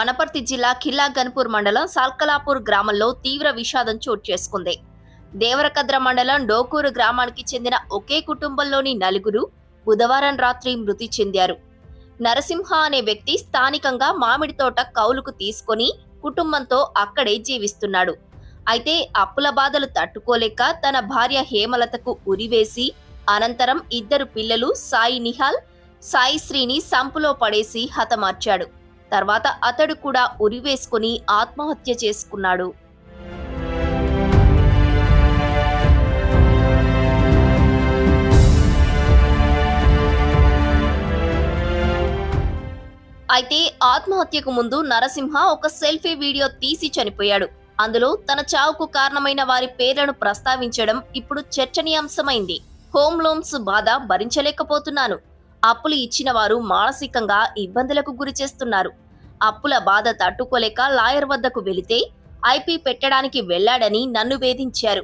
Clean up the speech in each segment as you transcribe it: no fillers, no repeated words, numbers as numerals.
వనపర్తి జిల్లా ఖిల్లా గన్పూర్ మండలం సాల్కలాపూర్ గ్రామంలో తీవ్ర విషాదం చోటు చేసుకుంది. దేవరకద్ర మండలం డోకూరు గ్రామానికి చెందిన ఒకే కుటుంబంలోని నలుగురు బుధవారం రాత్రి మృతి చెందారు. నరసింహ అనే వ్యక్తి స్థానికంగా మామిడి తోట కౌలుకు తీసుకొని కుటుంబంతో అక్కడే జీవిస్తున్నాడు. అయితే అప్పుల బాధలు తట్టుకోలేక తన భార్య హేమలతకు ఉరివేసి అనంతరం ఇద్దరు పిల్లలు సాయి నిహాల్, సాయి శ్రీని సంపులో పడేసి హతమార్చాడు. తర్వాత అతడు కూడా ఉరివేసుకుని ఆత్మహత్య చేసుకున్నాడు. అయితే ఆత్మహత్యకు ముందు నరసింహ ఒక సెల్ఫీ వీడియో తీసి చనిపోయాడు. అందులో తన చావుకు కారణమైన వారి పేర్లను ప్రస్తావించడం ఇప్పుడు చర్చనీయాంశమైంది. హోమ్ లోన్స్ బాధ భరించలేకపోతున్నాను, అప్పులు ఇచ్చిన వారు మానసికంగా ఇబ్బందులకు గురి చేస్తున్నారు, అప్పుల బాధ తట్టుకోలేక లాయర్ వద్దకు వెళితే ఐపీ పెట్టడానికి వెళ్లాడని నన్ను వేధించారు.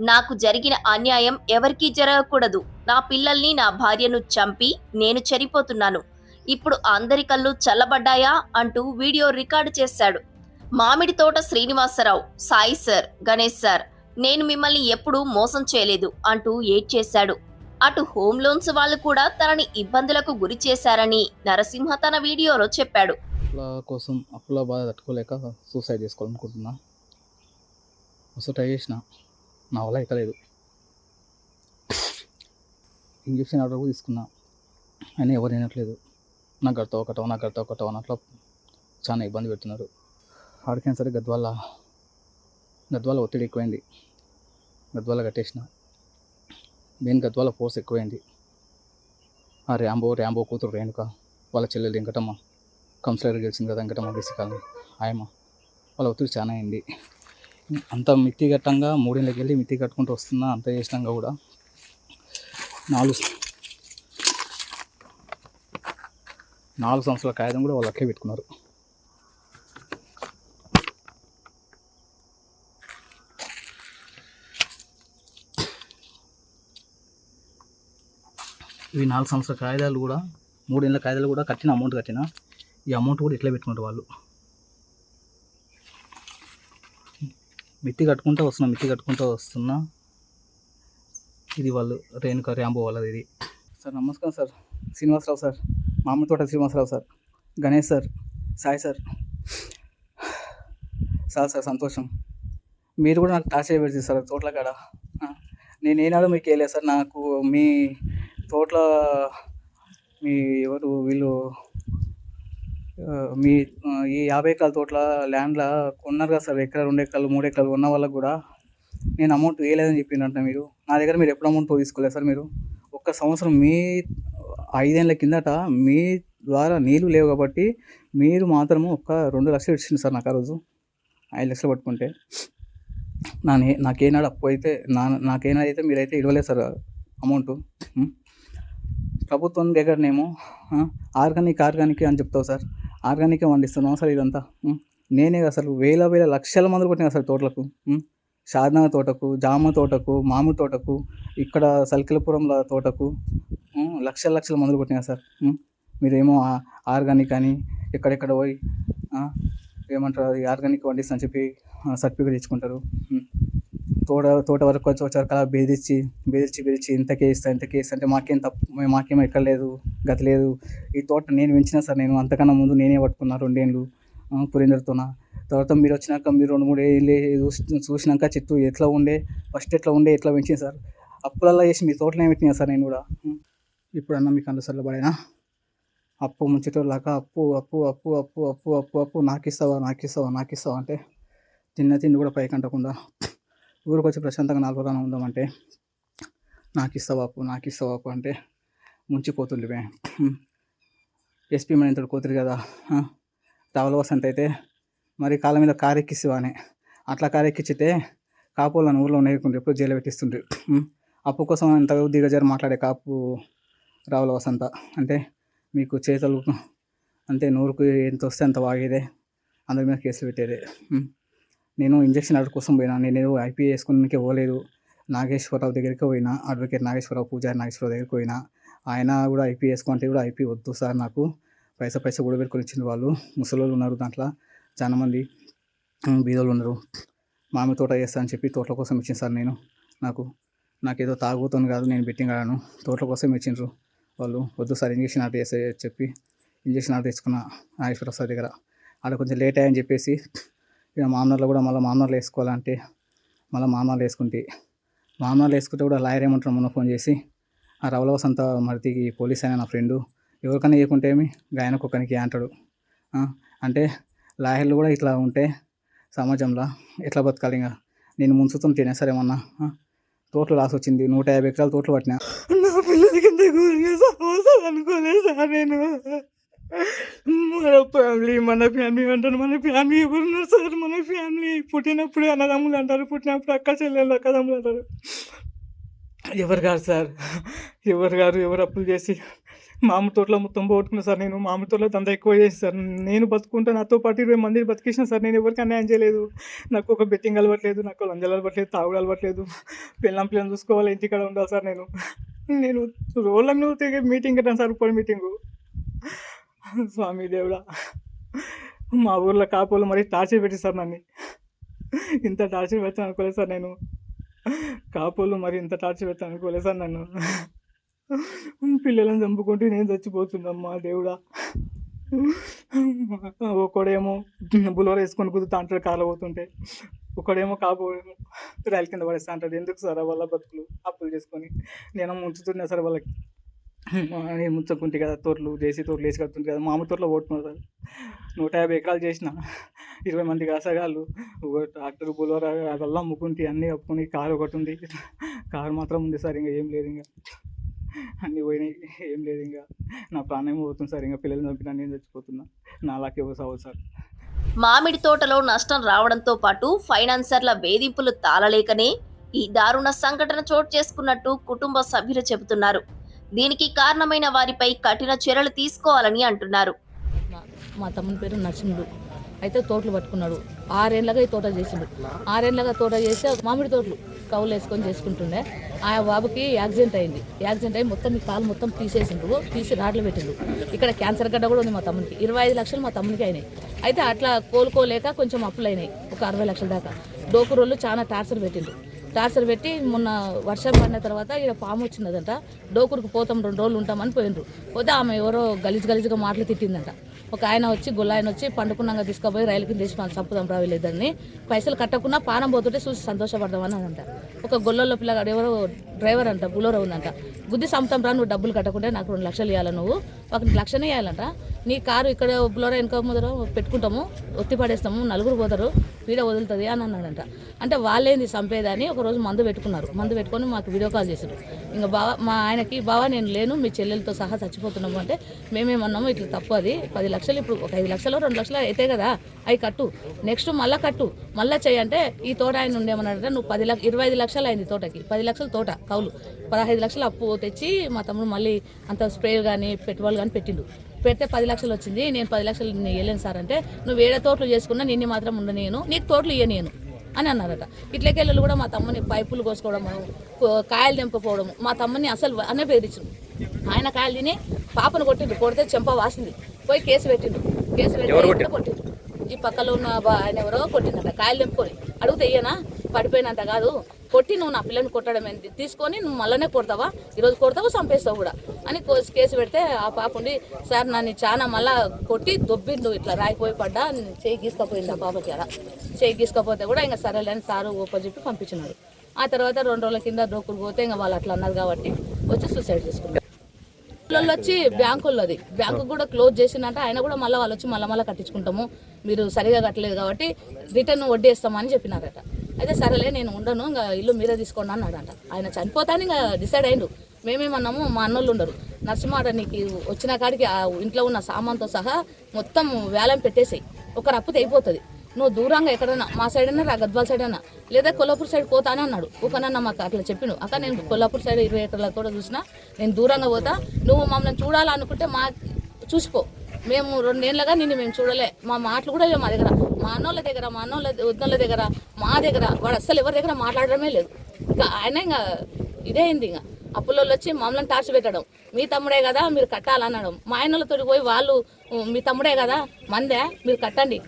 నాకు జరిగిన అన్యాయం ఎవరికీ జరగకూడదు, నా పిల్లల్ని నా భార్యను చంపి నేను చనిపోతున్నాను, ఇప్పుడు అందరి కళ్ళు చల్లబడ్డాయా అంటూ వీడియో రికార్డు చేశాడు. మామిడి తోట శ్రీనివాసరావు, సాయి సార్, గణేష్ సార్, నేను మిమ్మల్ని ఎప్పుడూ మోసం చేయలేదు అంటూ ఏడ్చేశాడు. అటు హోమ్ లోన్స్ వాళ్ళు కూడా తనని ఇబ్బందులకు గురి చేశారని నరసింహ తన వీడియోలో చెప్పాడు. అప్పుల బాధ తట్టుకోలేక సూసైడ్ చేసుకోవాలనుకుంటున్నా. మస్తు ట్రై చేసిన, నా వల్ల అవుతలేదు. ఇంజక్షన్ ఆర్డర్ కూడా తీసుకున్నా, అయినా ఎవరు వినట్లేదు. నాకు గడతావు అన్నట్లు చాలా ఇబ్బంది పెడుతున్నారు. ఆడికైనా సరే గద్వాల ఒత్తిడి ఎక్కువైంది, గద్వాల కట్టేసిన. మెయిన్ గద్వాల ఫోర్స్ ఎక్కువైంది. ఆ ర్యాంబో కూతురు రేణుక, వాళ్ళ చెల్లెలు వెంకటమ్మ, కౌన్సిలర్ గెలిచింది కదా వెంకటమ్మ బీసీ కాలనీ, ఆయమ్మ, వాళ్ళ ఒత్తిడి చాలా అయింది. అంత మిత్తి కట్టంగా 3 ఏళ్ళకి వెళ్ళి మిత్తి కట్టుకుంటూ వస్తున్నా. అంత చేసినాక కూడా 4 సంవత్సరాల కాగితం కూడా వాళ్ళు అట్లే పెట్టుకున్నారు. ఇవి 4 సంవత్సరాల కాగితాలు కూడా, 3 ఏళ్ళ కాగితాలు కూడా కట్టిన అమౌంట్ కట్టిన. ఈ అమౌంట్ కూడా ఇట్లా పెట్టుకుంటారు వాళ్ళు. మిత్తి కట్టుకుంటూ వస్తున్నా. ఇది వాళ్ళు రేణుక ర్యాంబో వాళ్ళది ఇది. సార్ నమస్కారం సార్. శ్రీనివాసరావు సార్, మామిడి తోట Srinivasarao sir, Ganesh sir, Sai sir. Sir సంతోషం. మీరు కూడా నాకు టార్చర్ పెడుతుంది సార్ తోటల కాడ. నేను ఏనాడో మీకు వేయలేదు సార్. నాకు మీ తోటల ఎవరు వీళ్ళు మీ ఈ 50 ఎకరాల తోటల ల్యాండ్లో కొన్నారు కదా సార్, ఎకరా 2 ఎకరాలు 3 ఎకరాలు ఉన్న వాళ్ళకు కూడా నేను అమౌంట్ వేయలేదని చెప్పిందంట. మీరు నా దగ్గర మీరు ఎప్పుడు అమౌంట్ తీసుకోలేదు సార్. మీరు ఒక్క సంవత్సరం మీ 5 ఏళ్ళ కిందట మీ ద్వారా నీళ్ళు లేవు కాబట్టి మీరు మాత్రము ఒక 2 లక్షలు ఇచ్చింది సార్ నాకు. ఆ రోజు 5 లక్షలు పట్టుకుంటే నాకేనాడు అప్పు అయితే నాకేనాడైతే మీరైతే ఇవ్వలేదు సార్ అమౌంట్. ప్రభుత్వం దగ్గరనేమో ఆర్గానిక్ అని చెప్తావు సార్. ఆర్గానికే పండిస్తున్నాం సార్ ఇదంతా. నేనే అసలు వేల లక్షల మందులు కొట్టినా సార్ తోటలకు. షాద్నగ తోటకు, జామ తోటకు, మామిడి తోటకు, ఇక్కడ సల్కిలపురంల తోటకు లక్షల మందులు కొట్టినా సార్. మీరేమో ఆర్గానిక్ అని ఎక్కడెక్కడ పోయి ఏమంటారు అది ఆర్గానిక్ పండిస్తా అని చెప్పి సర్టిఫికేట్ ఇచ్చుకుంటారు. తోట వరకు వచ్చారు అలా బెదిరించి ఇంతకే ఇస్తా అంటే మాకేం ఎక్కడ లేదు, గతి లేదు. ఈ తోట నేను పెంచినా సార్. నేను అంతకన్నా ముందు నేనే పట్టుకున్నా 2 ఏళ్ళు పురేందర్తోన. తర్వాత మీరు వచ్చినాక మీరు 2-3 ఏళ్ళు చూసినాక చెట్టు ఫస్ట్ ఎట్లా పెంచింది సార్. అప్పులల్లా చేసి మీ తోటలో పెట్టినా సార్ నేను కూడా. ఇప్పుడన్నా మీకు అందుసర్లో పడేనా అప్పు ముంచేటోళ్ళాక అప్పు నాకిస్తావా అంటే తిండి కూడా పైకంటకుండా ఊరికి వచ్చి ప్రశాంతంగా 4 రోజులు ఉందామంటే నాకిస్తావా అప్పు అంటే ముంచిపోతుండే. ఎస్పీ మన ఇంతటి కూతురు కదా, రావుల వసంత అయితే మరి కాళ్ళ మీద కారెక్కిస్తావానే, అట్లా కారెక్కిచ్చితే కాపులను ఊళ్ళో నేర్చుకుంటే ఎప్పుడు జైలు పెట్టిస్తుండ్రు. అప్పు కోసం ఎంత దిగజారు మాట్లాడే కాపు రావుల వసంత అంటే మీకు చేతులు అంటే నూరుకు ఎంత వస్తే అంత వాగేదే, అందరి మీద కేసులు పెట్టేదే. నేను ఇంజక్షన్ ఆర్డర్ కోసం పోయినా. నేను ఐపీ వేసుకున్నాకే పోలేదు. నాగేశ్వరరావు దగ్గరికి పోయినా, అడ్వకేట్ నాగేశ్వరరావు, పూజారి నాగేశ్వరరావు దగ్గరికి పోయినా. ఆయన కూడా ఐపీ వేసుకుంటే కూడా ఐపీ వద్దు సార్, నాకు పైసా కూడా పెట్టుకొని ఇచ్చిండ్రు వాళ్ళు. ముసలోళ్ళు ఉన్నారు దాంట్లో చాలా మంది, బీదోళ్ళు ఉన్నారు. మామిడి తోట చేస్తా అని చెప్పి తోటల కోసం ఇచ్చింది సార్. నాకేదో తాగుతుంది కాదు, నేను బెట్టింగ్ ఆడాను, తోటల కోసం ఇచ్చిండ్రు వాళ్ళు. వద్దు సార్ ఇంజక్షన్ ఆర్డర్ చేస్తే చెప్పి ఇంజక్షన్ ఆర్డర్ తెచ్చుకున్న నాగేశ్వర సార్ దగ్గర. ఆడ కొంచెం లేట్ అయ్యని చెప్పేసి ఇక మామూలు కూడా మళ్ళీ మామూలు వేసుకోవాలంటే మళ్ళీ మామూలు వేసుకుంటే కూడా లాయర్ ఏమంటారు మొన్న ఫోన్ చేసి, ఆ రవల వసంత మరితికి పోలీస్ అయినా నా ఫ్రెండు ఎవరికైనా ఇవ్వకుంటే ఏమి గాయనకు ఒకరికి అంటాడు. అంటే లాయర్లు కూడా ఇట్లా ఉంటే సమాజంలో ఎట్లా బతకాలి? ఇంకా నేను ముంచుతుంటేనే సరే మొన్న తోటలు లాస్ వచ్చింది, 150 ఎకరాలు తోటలు పట్టినా. నా పిల్లలకి ఇంత ఘోరంగా సమోసాలు అనుకోలేదు సార్ నేను. మన ఫ్యామిలీ అంటారు, మన ఫ్యామిలీ ఎవరున్నారు సార్? మన ఫ్యామిలీ పుట్టినప్పుడే అన్నదమ్ములు అంటారు, పుట్టినప్పుడు అక్క చెల్లెళ్ళు అక్కదమ్ములు అంటారు. ఎవరు గారు సార్, ఎవరు అప్పులు చేసి మామిడి తోటలో మొత్తం పోగొట్టుకున్నా సార్. నేను మామిడి తోటలో దందా ఎక్కువ చేసి సార్. నేను బతుకుంటే నాతో పాటు 20 మందిని బతికేసిన సార్. నేను ఎవరికి అన్యాయం చేయలేదు. నాకు ఒక బెట్టింగ్ అలవట్లేదు, నాకు లంజాలు అలవట్లేదు, తాగుడు అలవట్లేదు. పిల్లలు చూసుకోవాలి, ఇంటికాడ ఉండాలి సార్. నేను రోజుల మీద తిరిగి మీటింగ్ కట్టాను సార్, ఉప్పటి మీటింగు. స్వామి దేవుడా, మా ఊర్లో కాపులు మరి టార్చర్ పెట్టి సార్ నన్ను. ఇంత టార్చర్ పెట్టాను అనుకోలేదు సార్ నేను. కాపులు మరి ఇంత టార్చర్ పెట్టాను అనుకోలేదు సార్ నన్ను. పిల్లలను చంపుకుంటూ నేను చచ్చిపోతుందమ్మా దేవుడా. ఒకడేమో బులోరా వేసుకొని కుదురుతా అంటాడు కార్లో పోతుంటే, ఒకడేమో కాపోయేమో రైలు కింద పడేస్తా అంటాడు. ఎందుకు సార్ వాళ్ళ బతుకులు అప్పులు చేసుకొని? నేను ముంచుతున్నా సార్ వాళ్ళకి. నేను ముంచకుంటే కదా తోటలు వేసి కడుతుంటే కదా మామిడి తోటలో పోతున్నాను సార్. 150 ఎకరాలు చేసిన, 20 మంది కాసగాళ్ళు, ఒక ట్రాక్టర్ బులోరా అదల్లా అమ్ముకుంటే అన్నీ కప్పుకొని కారు ఒకటి ఉంది. కారు మాత్రం ఉంది సార్, ఇంకా ఏం లేదు, ఇంకా అన్నీ పోయినాయి, ఏం లేదు. ఇంకా నా ప్రాణం పోతుంది సార్. ఇంకా పిల్లలు చంపినా నేను చచ్చిపోతున్నా. నాలాగే ఎవరు సావు సార్. మామిడి తోటలో నష్టం రావడంతో పాటు ఫైనాన్సర్ల వేధింపులు తాళలేకనే ఈ దారుణ సంఘటన చోటు చేసుకున్నట్టు కుటుంబ సభ్యులు చెబుతున్నారు. దీనికి కారణమైన వారిపై కఠిన చర్యలు తీసుకోవాలని అంటున్నారు. మా తమ్ముని పేరు నరసింహుడు. అయితే తోటలు పట్టుకున్నాడు. 6 ఏళ్ళగా ఈ తోట చేసిండు. 6 ఏళ్ళగా తోట చేస్తే మామిడి తోటలు కవులు వేసుకొని చేసుకుంటుండే. ఆ బాబుకి యాక్సిడెంట్ అయ్యి మొత్తం ఈ కాలు మొత్తం తీసి రాడ్లు పెట్టిండు. ఇక్కడ క్యాన్సర్ గడ్డ కూడా ఉంది మా తమ్మునికి. 25 లక్షలు మా తమ్మునికి అయినాయి. అయితే అట్లా కోలుకోలేక కొంచెం అప్పులు అయినాయి, ఒక 60 లక్షల దాకా. డోకురోళ్ళు చాలా టార్చర్ పెట్టి మొన్న వర్షం పడిన తర్వాత ఇక్కడ పాము వచ్చిందంట. డోకురికి పోతాం 2 రోజులు ఉంటామని పోయినరు. పోతే ఆమె ఎవరో గలీజ్గా మాటలు తిట్టిందంట. ఒక ఆయన వచ్చి గొల్లాయన వచ్చి పండుకున్నాక తీసుకుపోయి రైలు కింద వేసి మనం చంపుదాం రావిలేదని, పైసలు కట్టకుండా పానం పోతుంటే చూసి సంతోషపడదామని అంట. ఒక గొల్లలో పిల్లగాడు ఎవరో డ్రైవర్ అంట, బులోరా ఉందంట. గుద్ది చంపుతాం రా, నువ్వు డబ్బులు కట్టకుంటే నాకు 2 లక్షలు ఇవ్వాలి, నువ్వు 1 లక్షనే ఇవ్వాలంట. నీ కారు ఇక్కడ బులోరా వెనక ముందర పెట్టుకుంటాము, ఒత్తి పడేస్తాము, 4 పోతారు, వీడియో వదులుతుంది అని అన్నాడంట. అంటే వాళ్ళేంది చంపేదని ఒకరోజు మందు పెట్టుకొని మాకు వీడియో కాల్ చేశారు. ఇంకా మా ఆయనకి బావా నేను లేను, మీ చెల్లెలతో సహా చచ్చిపోతున్నాము అంటే, మేమేమన్నాము ఇట్లా తప్పు, అది 10 లక్షలు, ఇప్పుడు ఒక 5 లక్షలు 2 లక్షలు అయితే కదా, అవి కట్టు, నెక్స్ట్ మళ్ళా చేయంటే, ఈ తోట ఆయన ఉండేమన్నాడంటే, నువ్వు 25 లక్షలు అయింది తోటకి, 10 లక్షలు తోట కౌలు, 15 లక్షలు అప్పు తెచ్చి మా తమ్ముడు మళ్ళీ అంత స్ప్రేలు కానీ పెట్టుబడులు కానీ పెట్టి 10 లక్షలు వచ్చింది. నేను 10 లక్షలు వెళ్ళాను సార్ అంటే, నువ్వు వేరే తోటలు చేసుకున్నా నిన్ను మాత్రం ఉండనేను, నీకు తోటలు ఇయ్యనేను అని అన్నారట. ఇట్లకెళ్ళి కూడా మా తమ్ముని పైపులు కోసుకోవడము, కాయలు తెంపకపోవడము, మా తమ్ముని అసలు అనే బెదిరించు. ఆయన కాయలు తిని పాపను కొడితే చెంప వాసింది, పోయి కేసు పెట్టిండు కొట్టిండు. ఈ పక్కలో ఉన్న ఆయన ఎవరో కొట్టిందంట. కాయలు తెంపుకొని అడిగితే ఇయ్యనా, పడిపోయినంత కాదు, కొట్టి నువ్వు నా పిల్లని కొట్టడం ఏంటి, తీసుకొని నువ్వు మళ్ళనే కొడతావా, ఈరోజు కొడతావు చంపేస్తావు కూడా అని కేసు పెడితే, ఆ పాప ఉండి సార్ నన్ను చాలా మళ్ళా కొట్టి దొబ్బిండు, ఇట్లా రాయిపోయి పడ్డా, చేయి గీసుకపోయింది ఆ పాపకి. అలా చేయి గీసుకపోతే కూడా ఇంకా సరేలేని సారు చెప్పి పంపించినాడు. ఆ తర్వాత 2 రోజుల కింద డోకులు పోతే ఇంకా వాళ్ళు అట్లా అన్నారు కాబట్టి వచ్చి సూసైడ్ చేసుకున్నారు. వాళ్ళు వచ్చి బ్యాంకు కూడా క్లోజ్ చేసిందంట. ఆయన కూడా మళ్ళీ వాళ్ళు వచ్చి మళ్ళీ కట్టించుకుంటాము, మీరు సరిగా కట్టలేదు కాబట్టి రిటర్న్ వడ్డీ ఇస్తామని చెప్పినారట. అయితే సరేలే నేను ఉండను, ఇంకా ఇల్లు మీరే తీసుకోండి అన్నాడంట. ఆయన చనిపోతాను ఇంకా డిసైడ్ అయిండు. మేమేమన్నాము, మా అన్నోళ్ళు ఉండరు, నరసింహ నీకు వచ్చిన కాడికి ఆ ఇంట్లో ఉన్న సామాన్తో సహా మొత్తం వేలం పెట్టేసాయి, ఒక రప్పు అయిపోతుంది, నువ్వు దూరంగా ఎక్కడైనా మా సైడ్ అయినా గద్వాల సైడ్ అయినా లేదా కొల్లాపూర్ సైడ్ పోతానే అన్నాడు. ఒకనన్నా మాకు అట్లా చెప్పిండు. అక్క నేను కొల్లాపూర్ సైడ్ 20 ఎకరాల కూడా చూసినా, నేను దూరంగా పోతా, నువ్వు మమ్మల్ని చూడాలనుకుంటే చూసిపో, మేము 2 ఏళ్ళగా నిన్ను మేము చూడలే, మా మాటలు కూడా లేవు మా దగ్గర, మా అన్నోళ్ళ దగ్గర వద్దోళ్ళ దగ్గర మా దగ్గర వాడు అస్సలు ఎవరి దగ్గర మాట్లాడడమే లేదు. ఇంకా ఆయన ఇంకా ఇదే అయింది. ఇంకా అప్పులో వచ్చి మమ్మల్ని టార్చ్ పెట్టడం, మీ తమ్ముడే కదా మీరు కట్టాలనడం. మా ఆయనలతో పోయి వాళ్ళు మీ తమ్ముడే కదా మందే మీరు కట్టండి,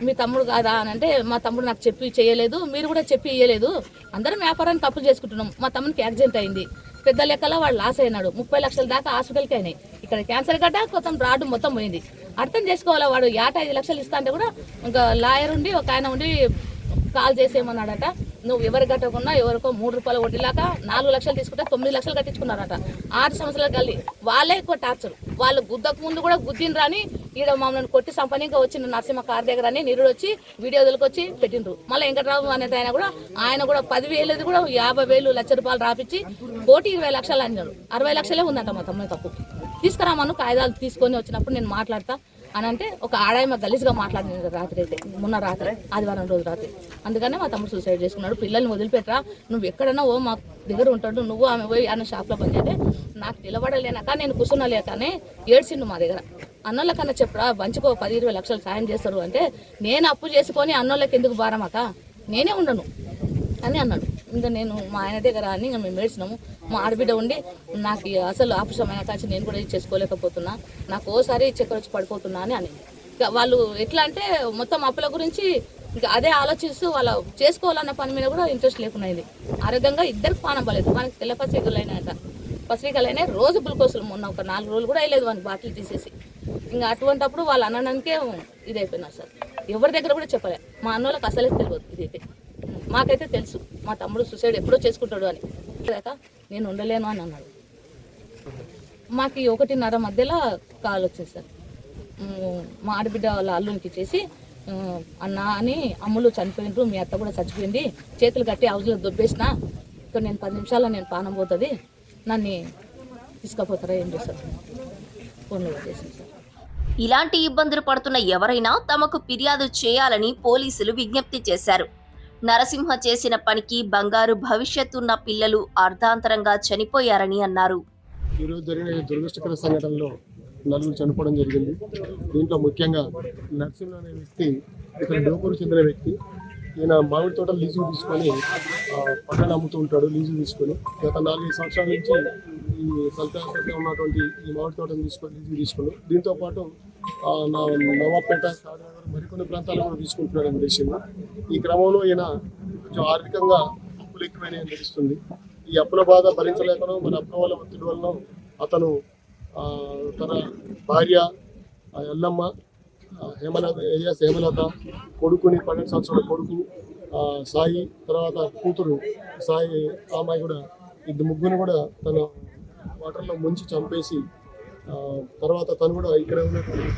మీ తమ్ముడు కాదా అని అంటే మా తమ్ముడు నాకు చెప్పి చేయలేదు, మీరు కూడా చెప్పి ఇయ్యలేదు, అందరం వ్యాపారానికి అప్పులు చేసుకుంటున్నాం. మా తమ్మునికి యాక్సిడెంట్ అయింది, పెద్ద లెక్కలో వాడు లాస్ అయినాడు, 30 లక్షల దాకా హాస్పిటల్కి అయినాయి. ఇక్కడ క్యాన్సర్ గడ్డ మొత్తం రాడు మొత్తం పోయింది. అర్థం చేసుకోవాలా, వాడు 5 లక్షలు ఇస్తా అంటే కూడా ఇంకా లాయర్ ఉండి ఒక ఆయన ఉండి కాల్ చేసేయమన్నాడట. నువ్వు ఎవరు కట్టకుండా ఎవరికో 3 రూపాయలు వడ్డీలాక 4 లక్షలు తీసుకుంటే 9 లక్షలు కట్టించుకున్నారట. 6 సంవత్సరాలు కలిగి వాళ్ళే ఎక్కువ టార్చర్. వాళ్ళు గుద్దకు ముందు కూడా గుద్దిన రాని ఈడ మమ్మల్ని కొట్టి సంపనీగా వచ్చిన నరసింహ కార్ దగ్గర అని నిరుడు వచ్చి వీడియో వదిలికొచ్చి పెట్టిండ్రు. మళ్ళీ వెంకటరావు అనేది ఆయన కూడా 10,000 కూడా 50,000 లక్ష రూపాయలు రాపించి 1,20 లక్షలు అన్నాడు. 60 లక్షలే ఉందంట మా తమ్ముని తప్పు. తీసుకురామను కాగితాలు తీసుకొని వచ్చినప్పుడు నేను మాట్లాడతా అని అంటే ఒక ఆడాయమ గలీజ్గా మాట్లాడింది రాత్రి అయితే, మొన్న రాత్రి ఆదివారం రోజు రాత్రి. అందుకనే మా తమ్ముడు సూసైడ్ చేసుకున్నాడు. పిల్లల్ని వదిలిపెట్టరా, నువ్వు ఎక్కడన్నా ఓ మా దగ్గర ఉంటాడు, నువ్వు ఆమె పోయి ఆయన షాప్లో పనిచేస్తే నాకు నిలబడలేనాక నేను కూర్చున్నలేకనే ఏడ్చిండు మా దగ్గర. అన్నోళ్ళకన్నా చెప్పరా మంచికో 10-20 లక్షలు సాయం చేస్తారు అంటే, నేను అప్పు చేసుకొని అన్నోళ్ళకి ఎందుకు భారమాక, నేనే ఉండను అని అన్నాడు. ఇంకా నేను మా ఆయన దగ్గర అని ఇంకా మేము ఏడ్చినాము. మా ఆడబిడ్డ ఉండి నాకు అసలు ఆపరేషన్ కాచి నేను కూడా ఇది చేసుకోలేకపోతున్నా, నాకు ఓసారి చక్కెర వచ్చి పడిపోతున్నా అని ఇక వాళ్ళు ఎట్లా అంటే మొత్తం అప్పుల గురించి ఇంకా అదే ఆలోచిస్తూ వాళ్ళ చేసుకోవాలన్న పని మీద కూడా ఇంట్రెస్ట్ లేకుండా అయింది. ఆరోగ్యంగా ఇద్దరికి పానం పలేదు. మనకి తెల్ల పత్రికలైనా రోజు గ్లూకోజులు మొన్న ఒక 4 రోజులు కూడా అయ్యలేదు వానికి బాటిల్ తీసేసి. ఇంకా అటువంటిప్పుడు వాళ్ళు అనడానికే ఇది అయిపోయినారు సార్. ఎవరి దగ్గర కూడా చెప్పలే, మా అన్నోళ్ళకి అసలే తెలియదు. ఇదైతే మాకైతే తెలుసు మా తమ్ముడు సూసైడ్ ఎప్పుడో చేసుకుంటాడు అని. నేను ఉండలేను అని అన్నాడు. మాకు 1:30 మధ్యలో కాల్ వచ్చింది సార్. మా ఆడబిడ్డ వాళ్ళ అల్లునికి చేసి అన్న అని అమ్ములు చనిపోయినరు, మీ అత్త కూడా చచ్చిపోయింది, చేతులు కట్టి హౌస్లో దొబ్బేసిన, ఇక్కడ నేను 10 నిమిషాల్లో నేను పానం పోతుంది, నన్ను తీసుకుపోతారా ఏం చేస్తారు ఫోన్లో చేసింది సార్. ఇలాంటి ఇబ్బందులు పడుతున్న ఎవరైనా తమకు ఫిర్యాదు చేయాలని పోలీసులు విజ్ఞప్తి చేశారు. నరసింహ చేసిన పనికి బంగారు భవిష్యత్తున్న పిల్లలు అర్ధాంతరంగా చనిపోయారని అన్నారు. ఈరోజు జరిగిన దురదృష్టకర సంఘటనలో 4 చనిపోవడం జరిగింది. దీంట్లో ముఖ్యంగా నరసింహ అనే వ్యక్తి ఇక్కడ డోకూరు చెందిన వ్యక్తి. ఈయన మామిడి తోట లీజు తీసుకొని పంటలు అమ్ముతూ ఉంటాడు. లీజు తీసుకొని గత 4-5 సంవత్సరాల నుంచి ఈ సల్తాపేటలో ఉన్నటువంటి ఈ మామిడి తోటను లీజు తీసుకుని దీంతోపాటు నవాబ్పేట, షాద్నగర్ మరికొన్ని ప్రాంతాలు కూడా తీసుకుంటున్నాడని తెలిసింది. ఈ క్రమంలో ఈయన కొంచెం ఆర్థికంగా అప్పులు ఎక్కువైనాయని తెలుస్తుంది. ఈ అప్పుల బాధ భరించలేకనో మన అప్పుల వల్ల ఒత్తిడి వలన అతను తన భార్య ఎల్లమ్మ, హేమలత కొడుకుని 12 సంవత్సరాల కొడుకు సాయి, తర్వాత కూతురు సాయి, అమ్మాయి కూడా ముగ్గురు కూడా తన వాటర్లో ముంచి చంపేసి తర్వాత తను కూడా ఇక్కడ ఉన్నటువంటి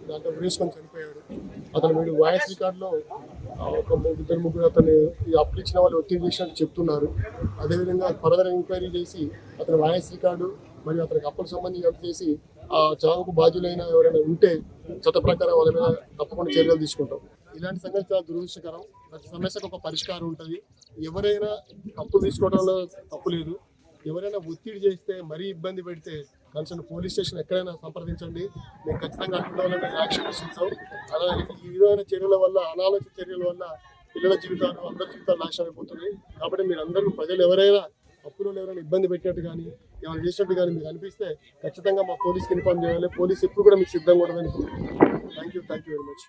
దాంట్లో వేసుకొని చనిపోయాడు. అతను వీడు వాయిస్ రికార్డులో ఒక 2-3 అతను అప్పులు ఇచ్చిన వాళ్ళు ఒత్తిడి చేసినట్టు చెప్తున్నారు. అదేవిధంగా ఫర్దర్ ఎంక్వైరీ చేసి అతని వాయిస్ రికార్డు మరియు అతనికి అప్పులకు సంబంధించి చేసి ఆ చావుకు బాధ్యులైన ఎవరైనా ఉంటే చట్ట ప్రకారం వాళ్ళ మీద తప్పకుండా చర్యలు తీసుకుంటాం. ఇలాంటి సంగతి చాలా దురదృష్టకరం. ప్రతి సమస్యకు ఒక పరిష్కారం ఉంటుంది. ఎవరైనా అప్పులు తీసుకోవడంలో తప్పు లేదు. ఎవరైనా ఒత్తిడి చేస్తే మరీ ఇబ్బంది పెడితే కన్సర్న్ పోలీస్ స్టేషన్ ఎక్కడైనా సంప్రదించండి. మేము ఖచ్చితంగా అడ్డుకోవాలని యాక్షన్ తీసుకుంటాం. అలా ఈ విధమైన చర్యల వల్ల, అనాలోచిత చర్యల వల్ల పిల్లల జీవితాలు, అందరి జీవితాలు నాశనం అయిపోతున్నాయి. కాబట్టి మీరు అందరూ ప్రజలు ఎవరైనా అప్పులో ఎవరైనా ఇబ్బంది పెట్టినట్టు కానీ ఏమైనా చేసినట్టు కానీ మీకు అనిపిస్తే ఖచ్చితంగా మా పోలీస్కి ఇన్ఫార్మ్ చేయాలి. పోలీస్ ఎప్పుడు కూడా మీకు సిద్ధంగా ఉండదని. Thank you very much.